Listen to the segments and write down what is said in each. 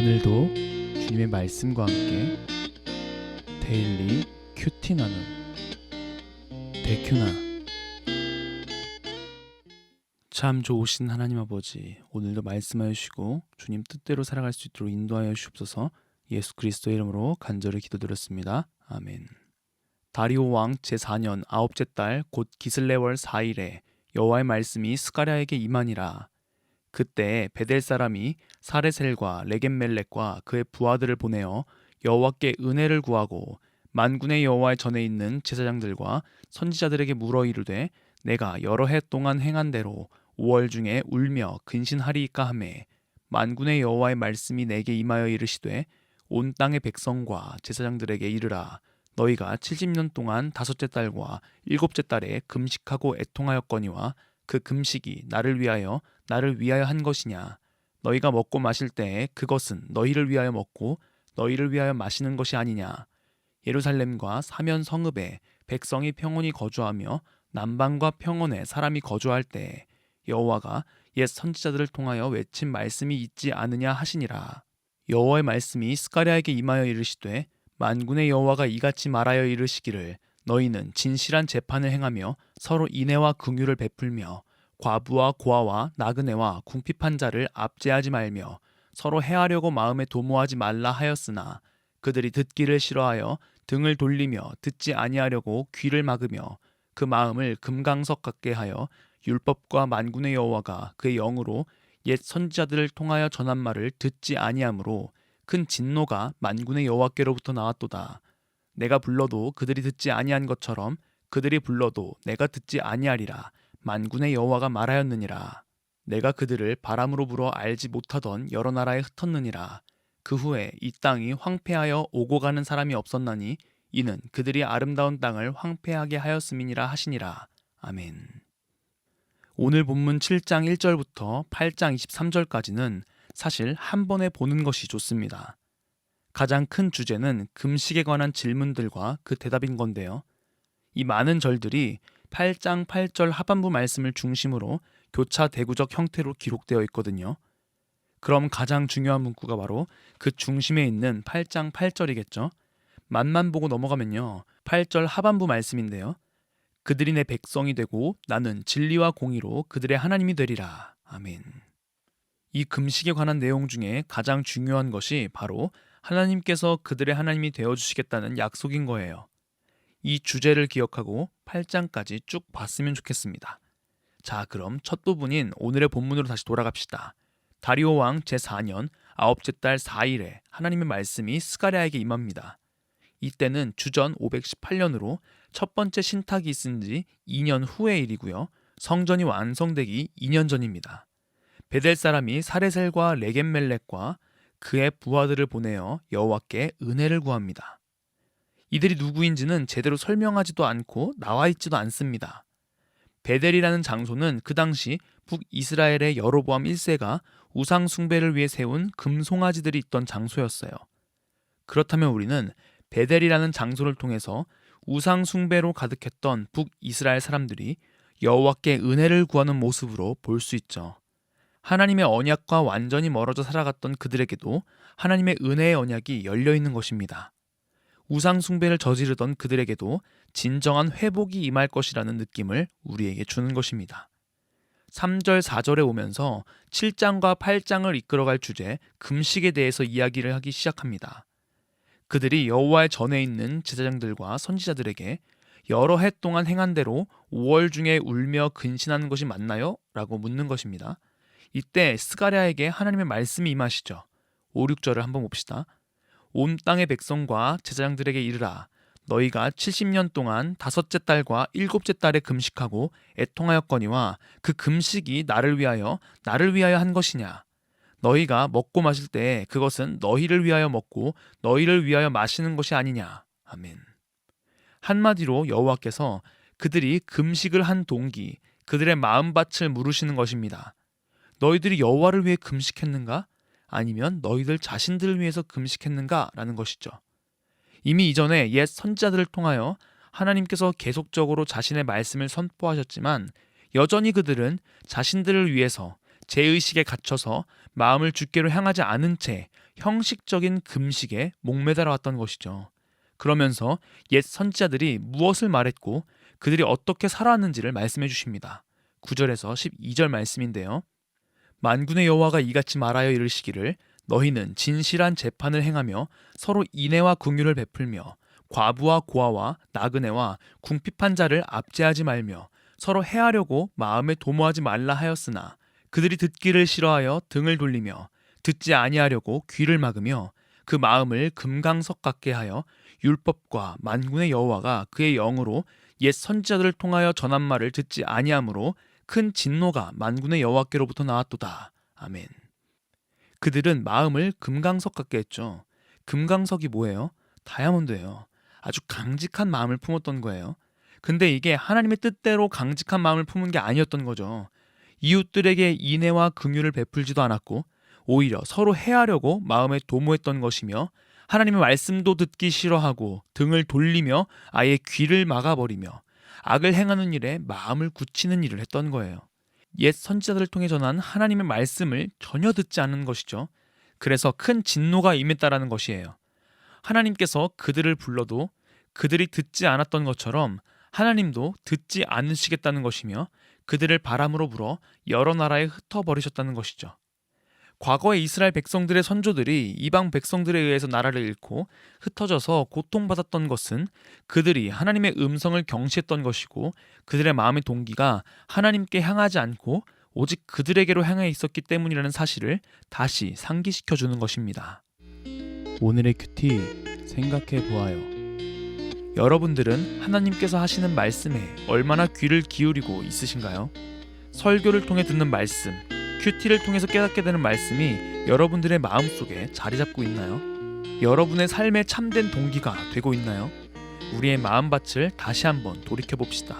오늘도 주님의 말씀과 함께 데일리 큐티 나눔 데큐나. 참 좋으신 하나님 아버지, 오늘도 말씀하여 주시고 주님 뜻대로 살아갈 수 있도록 인도하여 주옵소서. 예수 그리스도의 이름으로 간절히 기도드렸습니다. 아멘. 다리오 왕 제4년 아홉째 달 곧 기슬레월 4일에 여호와의 말씀이 스가랴에게 임하니라. 그때 베델 사람이 사레셀과 레겜멜렉과 그의 부하들을 보내어 여호와께 은혜를 구하고 만군의 여호와의 전에 있는 제사장들과 선지자들에게 물어 이르되, 내가 여러 해 동안 행한 대로 5월 중에 울며 근신하리이까 하매, 만군의 여호와의 말씀이 내게 임하여 이르시되, 온 땅의 백성과 제사장들에게 이르라. 너희가 70년 동안 다섯째 달과 일곱째 달에 금식하고 애통하였거니와 그 금식이 나를 위하여 한 것이냐. 너희가 먹고 마실 때에 그것은 너희를 위하여 먹고 너희를 위하여 마시는 것이 아니냐. 예루살렘과 사면 성읍에 백성이 평온히 거주하며 남방과 평원에 사람이 거주할 때에 여호와가 옛 선지자들을 통하여 외친 말씀이 있지 않으냐 하시니라. 여호와의 말씀이 스가랴에게 임하여 이르시되, 만군의 여호와가 이같이 말하여 이르시기를, 너희는 진실한 재판을 행하며 서로 인애와 긍휼을 베풀며 과부와 고아와 나그네와 궁핍한 자를 압제하지 말며 서로 해하려고 마음에 도모하지 말라 하였으나, 그들이 듣기를 싫어하여 등을 돌리며 듣지 아니하려고 귀를 막으며 그 마음을 금강석 같게 하여 율법과 만군의 여호와가 그의 영으로 옛 선지자들을 통하여 전한 말을 듣지 아니하므로 큰 진노가 만군의 여호와께로부터 나왔도다. 내가 불러도 그들이 듣지 아니한 것처럼 그들이 불러도 내가 듣지 아니하리라. 만군의 여호와가 말하였느니라. 내가 그들을 바람으로 불어 알지 못하던 여러 나라에 흩었느니라. 그 후에 이 땅이 황폐하여 오고 가는 사람이 없었나니 이는 그들이 아름다운 땅을 황폐하게 하였음이니라 하시니라. 아멘. 오늘 본문 7장 1절부터 8장 23절까지는 사실 한 번에 보는 것이 좋습니다. 가장 큰 주제는 금식에 관한 질문들과 그 대답인 건데요. 이 많은 절들이 8장 8절 하반부 말씀을 중심으로 교차대구적 형태로 기록되어 있거든요. 그럼 가장 중요한 문구가 바로 그 중심에 있는 8장 8절이겠죠. 맛만 보고 넘어가면요, 8절 하반부 말씀인데요. 그들이 내 백성이 되고 나는 진리와 공의로 그들의 하나님이 되리라. 아멘. 이 금식에 관한 내용 중에 가장 중요한 것이 바로 하나님께서 그들의 하나님이 되어주시겠다는 약속인 거예요. 이 주제를 기억하고 8장까지 쭉 봤으면 좋겠습니다. 자, 그럼 첫 부분인 오늘의 본문으로 다시 돌아갑시다. 다리오 왕 제4년 아홉째 달 4일에 하나님의 말씀이 스가랴에게 임합니다. 이때는 주전 518년으로 첫 번째 신탁이 있은 지 2년 후의 일이고요. 성전이 완성되기 2년 전입니다. 베델 사람이 사레셀과 레겜멜렉과 그의 부하들을 보내어 여호와께 은혜를 구합니다. 이들이 누구인지는 제대로 설명하지도 않고 나와 있지도 않습니다. 베델이라는 장소는 그 당시 북이스라엘의 여로보암 1세가 우상 숭배를 위해 세운 금송아지들이 있던 장소였어요. 그렇다면 우리는 베델이라는 장소를 통해서 우상 숭배로 가득했던 북이스라엘 사람들이 여호와께 은혜를 구하는 모습으로 볼 수 있죠. 하나님의 언약과 완전히 멀어져 살아갔던 그들에게도 하나님의 은혜의 언약이 열려 있는 것입니다. 우상 숭배를 저지르던 그들에게도 진정한 회복이 임할 것이라는 느낌을 우리에게 주는 것입니다. 3절, 4절에 오면서 7장과 8장을 이끌어갈 주제 금식에 대해서 이야기를 하기 시작합니다. 그들이 여호와의 전에 있는 제사장들과 선지자들에게 여러 해 동안 행한 대로 5월 중에 울며 근신하는 것이 맞나요? 라고 묻는 것입니다. 이때 스가랴에게 하나님의 말씀이 임하시죠. 5, 6절을 한번 봅시다. 온 땅의 백성과 제사장들에게 이르라. 너희가 70년 동안 다섯째 달과 일곱째 달에 금식하고 애통하였거니와 그 금식이 나를 위하여 한 것이냐. 너희가 먹고 마실 때에 그것은 너희를 위하여 먹고 너희를 위하여 마시는 것이 아니냐. 아멘. 한마디로 여호와께서 그들이 금식을 한 동기, 그들의 마음밭을 물으시는 것입니다. 너희들이 여호와를 위해 금식했는가? 아니면 너희들 자신들을 위해서 금식했는가? 라는 것이죠. 이미 이전에 옛 선지자들을 통하여 하나님께서 계속적으로 자신의 말씀을 선포하셨지만 여전히 그들은 자신들을 위해서 제의식에 갇혀서 마음을 주께로 향하지 않은 채 형식적인 금식에 목매달아 왔던 것이죠. 그러면서 옛 선지자들이 무엇을 말했고 그들이 어떻게 살아왔는지를 말씀해 주십니다. 9절에서 12절 말씀인데요. 만군의 여호와가 이같이 말하여 이르시기를 너희는 진실한 재판을 행하며 서로 인애와 긍휼을 베풀며 과부와 고아와 나그네와 궁핍한 자를 압제하지 말며 서로 해하려고 마음에 도모하지 말라 하였으나 그들이 듣기를 싫어하여 등을 돌리며 듣지 아니하려고 귀를 막으며 그 마음을 금강석 같게 하여 율법과 만군의 여호와가 그의 영으로 옛 선지자들을 통하여 전한 말을 듣지 아니하므로 큰 진노가 만군의 여호와께로부터 나왔도다. 아멘. 그들은 마음을 금강석 같게 했죠. 금강석이 뭐예요? 다이아몬드예요. 아주 강직한 마음을 품었던 거예요. 근데 이게 하나님의 뜻대로 강직한 마음을 품은 게 아니었던 거죠. 이웃들에게 인애와 긍휼을 베풀지도 않았고 오히려 서로 해하려고 마음에 도모했던 것이며 하나님의 말씀도 듣기 싫어하고 등을 돌리며 아예 귀를 막아버리며 악을 행하는 일에 마음을 굳히는 일을 했던 거예요. 옛 선지자들을 통해 전한 하나님의 말씀을 전혀 듣지 않는 것이죠. 그래서 큰 진노가 임했다라는 것이에요. 하나님께서 그들을 불러도 그들이 듣지 않았던 것처럼 하나님도 듣지 않으시겠다는 것이며 그들을 바람으로 불어 여러 나라에 흩어버리셨다는 것이죠. 과거에 이스라엘 백성들의 선조들이 이방 백성들에 의해서 나라를 잃고 흩어져서 고통받았던 것은 그들이 하나님의 음성을 경시했던 것이고 그들의 마음의 동기가 하나님께 향하지 않고 오직 그들에게로 향해 있었기 때문이라는 사실을 다시 상기시켜 주는 것입니다. 오늘의 큐티 생각해 보아요. 여러분들은 하나님께서 하시는 말씀에 얼마나 귀를 기울이고 있으신가요? 설교를 통해 듣는 말씀, 큐티를 통해서 깨닫게 되는 말씀이 여러분들의 마음속에 자리 잡고 있나요? 여러분의 삶의 참된 동기가 되고 있나요? 우리의 마음밭을 다시 한번 돌이켜봅시다.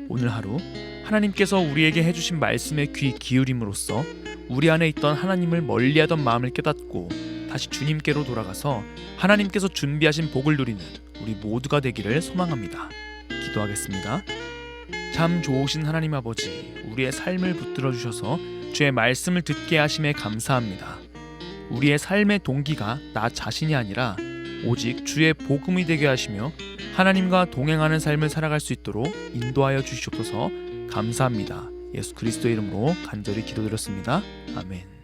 오늘 하루 하나님께서 우리에게 해주신 말씀에 귀 기울임으로써 우리 안에 있던 하나님을 멀리하던 마음을 깨닫고 다시 주님께로 돌아가서 하나님께서 준비하신 복을 누리는 우리 모두가 되기를 소망합니다. 기도하겠습니다. 참 좋으신 하나님 아버지, 우리의 삶을 붙들어 주셔서 주의 말씀을 듣게 하심에 감사합니다. 우리의 삶의 동기가 나 자신이 아니라 오직 주의 복음이 되게 하시며 하나님과 동행하는 삶을 살아갈 수 있도록 인도하여 주시옵소서. 감사합니다. 예수 그리스도의 이름으로 간절히 기도드렸습니다. 아멘.